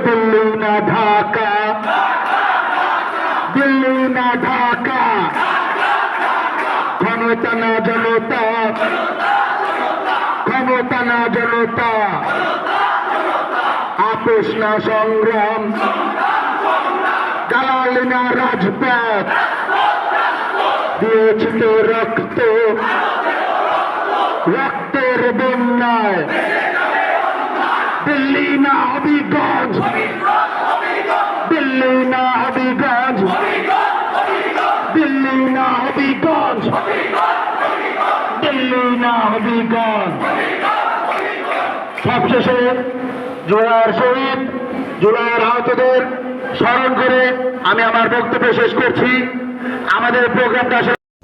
দিল্লি না ঢাকা, দিল্লি না ঢাকা, ক্ষমতা না জনতা, ক্ষমতা না জনতা, আপোষ না সংগ্রাম, দালালি না রাজপথ, দিয়েছি তো রক্ত, রক্তের বন্যায়, দিল্লি না হবিগঞ্জ, দিল্লি না হবিগঞ্জ, দিল্লি না হবিগঞ্জ, দিল্লি না হবিগঞ্জ। সবশেষে জুলাইয়ের শহীদ, জুলাইয়ের আহতদের স্মরণ করে আমি আমার বক্তব্য শেষ করছি। আমাদের প্রোগ্রামটা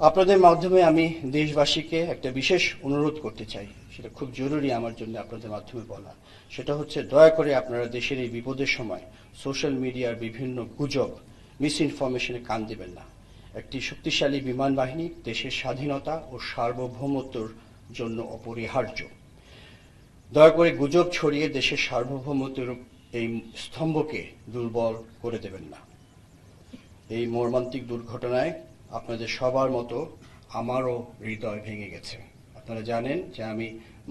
আপনাদের মাধ্যমে আমি দেশবাসীকে একটা বিশেষ অনুরোধ করতে চাই, সেটা খুব জরুরি আমার জন্য আপনাদের মাধ্যমে বলা। সেটা হচ্ছে, দয়া করে আপনারা দেশের এই বিপদের সময় সোশ্যাল মিডিয়ার বিভিন্ন গুজব, মিস ইনফরমেশনে কান দেবেন না। একটি শক্তিশালী বিমান বাহিনী দেশের স্বাধীনতা ও সার্বভৌমত্বর জন্য অপরিহার্য। দয়া করে গুজব ছড়িয়ে দেশের সার্বভৌমত্বের এই স্তম্ভকে দুর্বল করে দেবেন না। এই মর্মান্তিক দুর্ঘটনায় আপনাদের সবার মতো আমারও হৃদয় ভেঙে গেছে। আপনারা জানেন যে আমি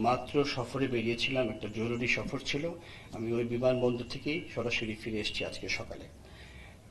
মাত্র সফরে বেরিয়েছিলাম, একটা জরুরি সফর ছিল। আমি ওই বিমানবন্দর থেকেই সরাসরি ফিরে এসেছি আজকে সকালে।